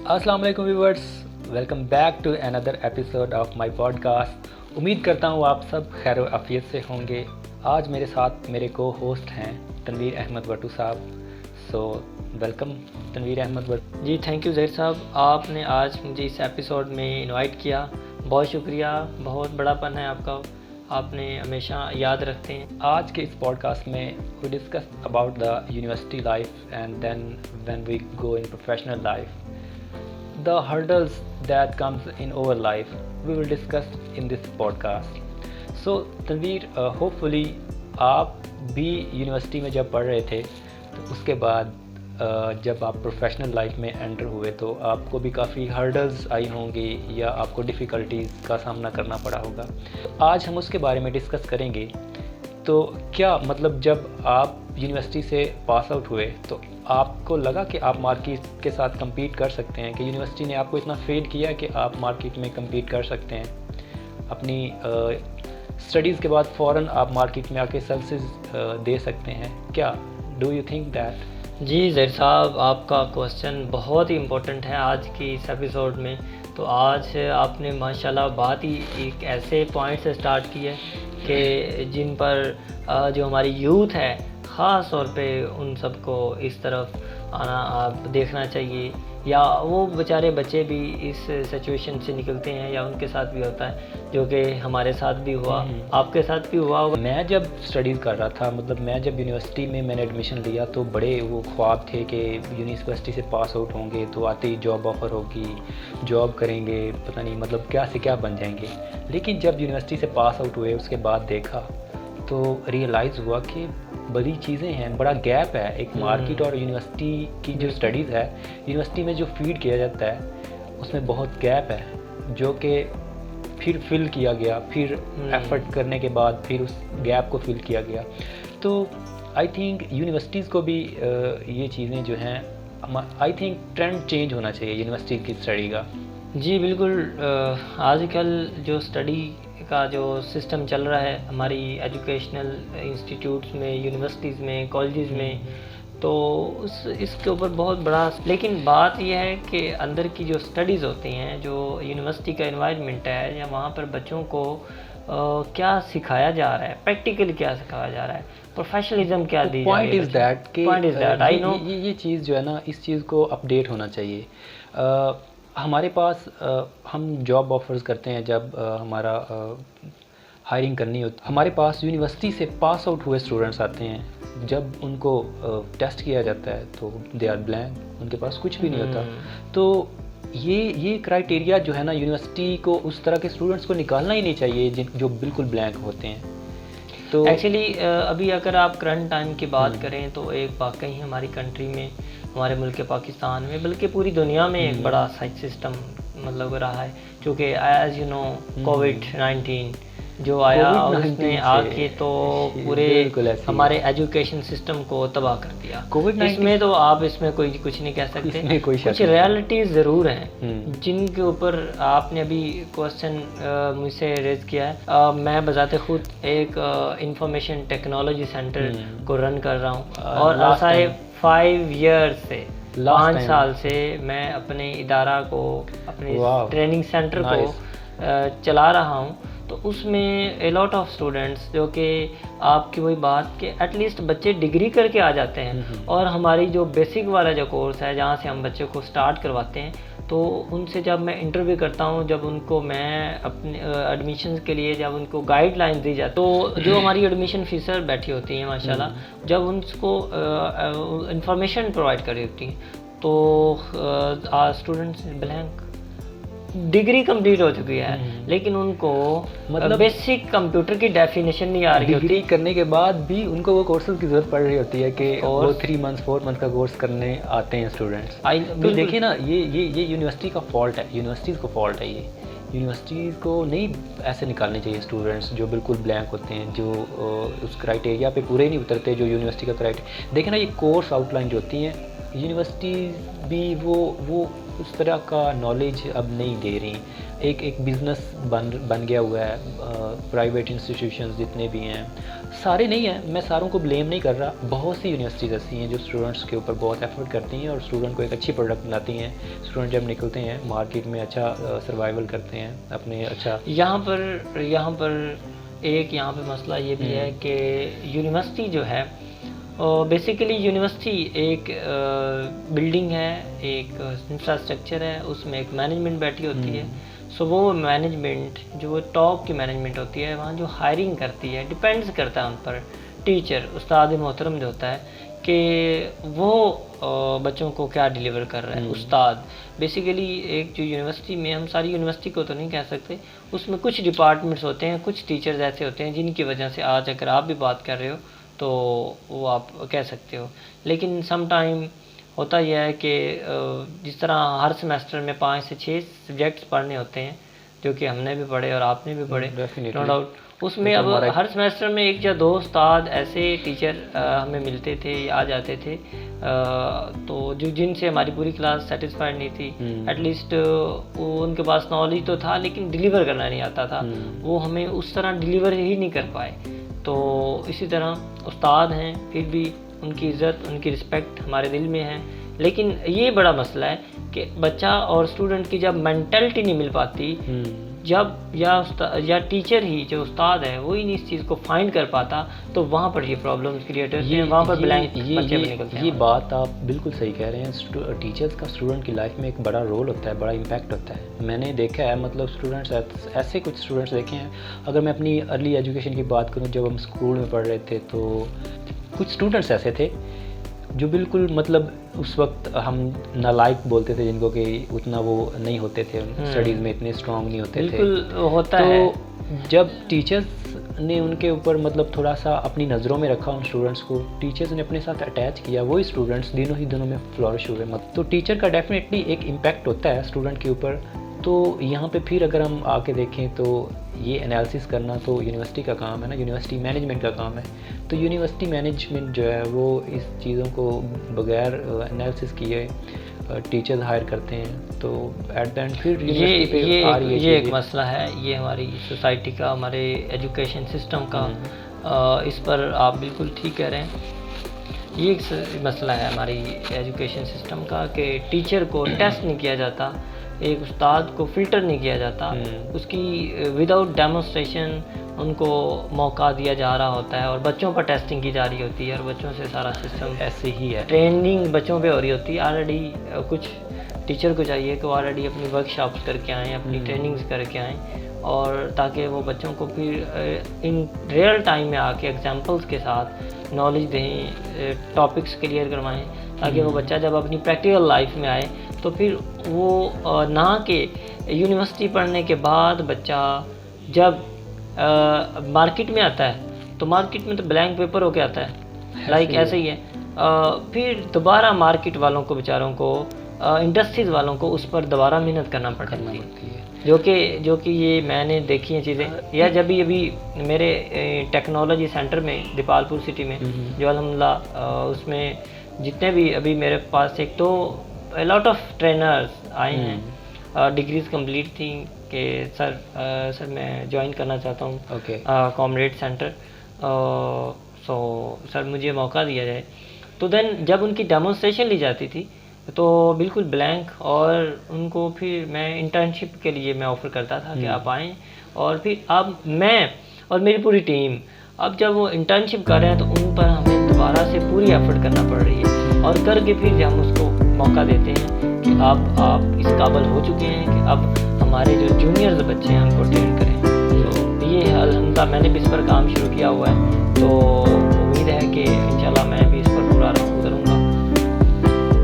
अस्सलाम वालेकुम viewers, welcome back to another episode of my podcast. उम्मीद करता हूँ आप सब खैर आफियत से होंगे। आज मेरे साथ मेरे को होस्ट हैं तनवीर अहमद भट्टू साहब। So welcome Tanveer Ahmed Bhattu ji. Thank you Zaheer साहब, आपने आज मुझे इस एपिसोड में इनवाइट किया, बहुत शुक्रिया। बहुत बड़ापन है आपका, आपने हमेशा याद रखते हैं। आज के इस पॉडकास्ट में we discuss about the university life and then when we go in professional life, the hurdles that comes in our life we will discuss in this podcast. So Tanveer, hopefully आप भी यूनिवर्सिटी में जब पढ़ रहे थे तो उसके बाद जब आप प्रोफेशनल लाइफ में एंटर हुए तो आपको भी काफ़ी हर्डल्स आई होंगी या आपको डिफ़िकल्टीज़ का सामना करना पड़ा होगा। आज हम उसके बारे में डिस्कस करेंगे। तो क्या मतलब जब आप यूनिवर्सिटी से पास आउट हुए तो आपको लगा कि आप मार्केट के साथ compete कर सकते हैं, कि यूनिवर्सिटी ने आपको इतना फेल किया कि आप मार्केट में compete कर सकते हैं, अपनी स्टडीज़ के बाद फ़ौरन आप मार्केट में आके सर्विसेज दे सकते हैं? क्या डू यू थिंक दैट? जी ज़हीर साहब, आपका क्वेश्चन बहुत ही इम्पोर्टेंट है आज की इस एपिसोड में। तो आज आपने माशाल्लाह बात ही एक ऐसे पॉइंट से स्टार्ट की है कि जिन पर जो हमारी यूथ है ख़ास तौर पे उन सबको इस तरफ आना आप देखना चाहिए, या वो बेचारे बच्चे भी इस सिचुएशन से निकलते हैं या उनके साथ भी होता है, जो कि हमारे साथ भी हुआ, आपके साथ भी हुआ होगा। मैं जब स्टडीज़ कर रहा था, मतलब मैं जब यूनिवर्सिटी में मैंने एडमिशन लिया तो बड़े वो ख्वाब थे कि यूनिवर्सिटी से पास आउट होंगे तो आते ही जॉब ऑफ़र होगी, जॉब करेंगे, पता नहीं मतलब क्या से क्या बन जाएंगे। लेकिन जब यूनिवर्सिटी से पास आउट हुए उसके बाद देखा तो रियलाइज़ हुआ कि बड़ी चीज़ें हैं, बड़ा गैप है एक मार्केट और यूनिवर्सिटी की जो स्टडीज़ है, यूनिवर्सिटी में जो फीड किया जाता है उसमें बहुत गैप है, जो कि फिर फिल किया गया, फिर एफर्ट करने के बाद फिर उस गैप को फिल किया गया। तो आई थिंक यूनिवर्सिटीज़ को भी ये चीज़ें जो हैं, आई थिंक ट्रेंड चेंज होना चाहिए यूनिवर्सिटी की स्टडी का। जी बिल्कुल। आजकल जो स्टडी का जो सिस्टम चल रहा है हमारी एजुकेशनल इंस्टीट्यूट्स में, यूनिवर्सिटीज़ में, कॉलेजेस में, तो इसके ऊपर बहुत बड़ा, लेकिन बात यह है कि अंदर की जो स्टडीज़ होती हैं, जो यूनिवर्सिटी का एनवायरनमेंट है या वहाँ पर बच्चों को क्या सिखाया जा रहा है, प्रैक्टिकली क्या सिखाया जा रहा है, प्रोफेशनलिज्म क्या दी जा रही है। Point is that I know ये चीज़ जो है ना, इस चीज़ को अपडेट होना चाहिए। हमारे पास हम जॉब ऑफ़र्स करते हैं जब हमारा हायरिंग करनी होती, हमारे पास यूनिवर्सिटी से पास आउट हुए स्टूडेंट्स आते हैं, जब उनको टेस्ट किया जाता है तो दे आर ब्लैंक, उनके पास कुछ भी नहीं होता। तो ये क्राइटेरिया जो है ना, यूनिवर्सिटी को उस तरह के स्टूडेंट्स को निकालना ही नहीं चाहिए जो बिल्कुल ब्लैंक होते हैं। तो एक्चुअली अभी अगर आप करंट टाइम की बात करें तो एक वाकई हमारी कंट्री में, हमारे मुल्क पाकिस्तान में, बल्कि पूरी दुनिया में एक बड़ा सच सिस्टम मतलब रहा है, क्योंकि एज यू नो कोविड-19 जो आया उसने आके तो पूरे हमारे एजुकेशन सिस्टम को तबाह कर दिया। इसमें तो आप इसमें कोई कुछ नहीं कह सकते, कुछ रियलिटीज़ ज़रूर हैं जिनके ऊपर आपने अभी क्वेश्चन मुझसे रेज किया है। मैं बजाते खुद एक इंफॉर्मेशन टेक्नोलॉजी सेंटर को रन कर रहा हूँ और ऐसा है 5 ईयर्स से, 5 साल से मैं अपने इदारा को, अपने ट्रेनिंग सेंटर को चला रहा हूँ। तो उसमें ए लॉट ऑफ स्टूडेंट्स, जो कि आपकी वही बात कि एटलीस्ट बच्चे डिग्री करके आ जाते हैं, और हमारी जो बेसिक वाला जो कोर्स है जहाँ से हम बच्चे को स्टार्ट करवाते हैं, तो उनसे जब मैं इंटरव्यू करता हूँ, जब उनको मैं अपने एडमिशन के लिए जब उनको गाइडलाइन दी जाती, तो जो हमारी एडमिशन फीसर बैठी होती हैं माशाल्लाह, जब उनको इंफॉर्मेशन प्रोवाइड करी होती है, तो स्टूडेंट्स ब्लैंक, डिग्री कंप्लीट हो चुकी है लेकिन उनको मतलब बेसिक कंप्यूटर की डेफिनेशन नहीं आ रही होती। डिग्री करने के बाद भी उनको वो कोर्सेज की ज़रूरत पड़ रही होती है कि वो 3 मंथ्स 4 मंथ का कोर्स करने आते हैं स्टूडेंट्स। तो देखिए ना, ये यूनिवर्सिटी का फॉल्ट है, यूनिवर्सिटीज़ को फॉल्ट है। ये यूनिवर्सिटीज़ को नहीं ऐसे निकालने चाहिए स्टूडेंट्स जो बिल्कुल ब्लैंक होते हैं, जो उस क्राइटेरिया पे पूरे नहीं उतरते जो यूनिवर्सिटी का क्राइटेरिया। देखिए ना, ये कोर्स आउटलाइन जो होती हैं यूनिवर्सिटीज़ भी वो उस तरह का नॉलेज अब नहीं दे रही। एक बिज़नेस बन गया हुआ है। प्राइवेट इंस्टीट्यूशंस जितने भी हैं, सारे नहीं हैं, मैं सारों को ब्लेम नहीं कर रहा, बहुत सी यूनिवर्सिटीज़ ऐसी हैं जो स्टूडेंट्स के ऊपर बहुत एफर्ट करती हैं और स्टूडेंट को एक अच्छी प्रोडक्ट बनाती हैं। स्टूडेंट जब निकलते हैं मार्केट में अच्छा सर्वाइवल करते हैं अपने। अच्छा, यहाँ पर एक यहाँ पे मसला ये भी है कि यूनिवर्सिटी जो है, बेसिकली यूनिवर्सिटी एक बिल्डिंग है, एक इंफ्रास्ट्रक्चर है, उसमें एक मैनेजमेंट बैठी होती है। सो वो मैनेजमेंट जो टॉप की मैनेजमेंट होती है, वहाँ जो हायरिंग करती है डिपेंड्स करता है उन पर। टीचर, उस्ताद मोहतरम जो होता है कि वो बच्चों को क्या डिलीवर कर रहा है। उस्ताद बेसिकली एक जो यूनिवर्सिटी में, हम सारी यूनिवर्सिटी को तो नहीं कह सकते, उसमें कुछ डिपार्टमेंट्स होते हैं, कुछ टीचर्स ऐसे होते हैं जिनकी वजह से आज अगर आप भी बात कर रहे हो तो वो आप कह सकते हो। लेकिन सम टाइम होता यह है कि जिस तरह हर सेमेस्टर में 5 से 6 सब्जेक्ट्स पढ़ने होते हैं, जो कि हमने भी पढ़े और आपने भी पढ़े, नो डाउट। उसमें अब हर सेमेस्टर में 1 या 2 उस्ताद ऐसे टीचर हमें मिलते थे या आ जाते थे, तो जो जिनसे हमारी पूरी क्लास सेटिस्फाइड नहीं थी। एटलीस्ट उनके पास नॉलेज तो था लेकिन डिलीवर करना नहीं आता था, वो हमें उस तरह डिलीवर ही नहीं कर पाए। तो इसी तरह उस्ताद हैं, फिर भी उनकी इज़्ज़त, उनकी रिस्पेक्ट हमारे दिल में है। लेकिन ये बड़ा मसला है कि बच्चा और स्टूडेंट की जब मेंटालिटी नहीं मिल पाती, जब या टीचर ही जो उस्ताद है वो ही नहीं इस चीज़ को फाइंड कर पाता, तो वहाँ पर ये प्रॉब्लम्स क्रिएट होती हैं, वहाँ पर ब्लैंक बच्चे भी निकलते हैं। ये बात आप बिल्कुल सही कह रहे हैं। टीचर्स का स्टूडेंट की लाइफ में एक बड़ा रोल होता है, बड़ा इम्पैक्ट होता है। मैंने देखा है, मतलब स्टूडेंट्स ऐसे कुछ स्टूडेंट्स देखे हैं। अगर मैं अपनी अर्ली एजुकेशन की बात करूँ, जब हम स्कूल में पढ़ रहे थे तो कुछ स्टूडेंट्स ऐसे थे जो बिल्कुल, मतलब उस वक्त हम नालायक बोलते थे जिनको, कि उतना वो नहीं होते थे, स्टडीज़ में इतने स्ट्रांग नहीं होते थे। बिल्कुल होता तो है। जब टीचर्स ने उनके ऊपर मतलब थोड़ा सा अपनी नज़रों में रखा उन स्टूडेंट्स को, टीचर्स ने अपने साथ अटैच किया, वही स्टूडेंट्स दिनों में फ्लॉरिश हुए। तो टीचर का डेफिनेटली एक इम्पैक्ट होता है स्टूडेंट के ऊपर। तो यहाँ पे फिर अगर हम आके देखें तो ये एनालिसिस करना तो यूनिवर्सिटी का काम है ना, यूनिवर्सिटी मैनेजमेंट का काम है। तो यूनिवर्सिटी मैनेजमेंट जो है वो इस चीज़ों को बगैर एनालिसिस किए टीचर्स हायर करते हैं, तो एट द एंड फिर ये एक मसला है, ये हमारी सोसाइटी का, हमारे एजुकेशन सिस्टम का। इस पर आप बिल्कुल ठीक कह रहे हैं। ये एक मसला है हमारी एजुकेशन सिस्टम का कि टीचर को टेस्ट नहीं किया जाता, एक उस्ताद को फ़िल्टर नहीं किया जाता, उसकी विदाउट डेमोन्स्ट्रेशन उनको मौका दिया जा रहा होता है और बच्चों पर टेस्टिंग की जा रही होती है और बच्चों से सारा सिस्टम ऐसे ही है। ट्रेनिंग बच्चों पे हो रही होती है। ऑलरेडी कुछ टीचर को चाहिए कि वो ऑलरेडी अपनी वर्कशॉप्स करके आएँ, अपनी ट्रेनिंग्स करके आएँ, और ताकि वो बच्चों को फिर इन रियल टाइम में आके एग्जांपल्स के साथ नॉलेज दें, टॉपिक्स क्लियर करवाएं, ताकि वो बच्चा जब अपनी प्रैक्टिकल लाइफ में आए तो फिर वो ना कि यूनिवर्सिटी पढ़ने के बाद बच्चा जब मार्केट में आता है तो मार्केट में तो ब्लैंक पेपर होके आता है, लाइक ऐसे ही है। फिर दोबारा मार्केट वालों को, बेचारों को, इंडस्ट्रीज़ वालों को उस पर दोबारा मेहनत करना पड़ती है, जो कि ये मैंने देखी हैं चीज़ें। या जब भी अभी मेरे टेक्नोलॉजी सेंटर में दीपालपुर सिटी में, जो अल्हम्दुलिल्लाह उसमें जितने भी अभी मेरे पास एक तो लॉट ऑफ ट्रेनर्स आए हैं, डिग्रीज कंप्लीट थी कि सर मैं ज्वाइन करना चाहता हूँ कॉमरेड सेंटर, सो सर मुझे मौका दिया जाए। तो देन जब उनकी डेमोन्स्ट्रेशन ली जाती थी तो बिल्कुल ब्लैंक, और उनको फिर मैं इंटर्नशिप के लिए मैं ऑफ़र करता था कि आप आएँ, और फिर अब मैं और मेरी पूरी टीम अब जब वो इंटर्नशिप कर रहे हैं तो उन पर हमें दोबारा से पूरी एफर्ट करना पड़ रही है, और करके फिर हम उसको मौका देते हैं कि आप इस काबिल हो चुके हैं कि अब हमारे जो जूनियर्स बच्चे हैं उनको ट्रेन करें। तो ये अल्हम्दुलिल्लाह मैंने भी इस पर काम शुरू किया हुआ है। तो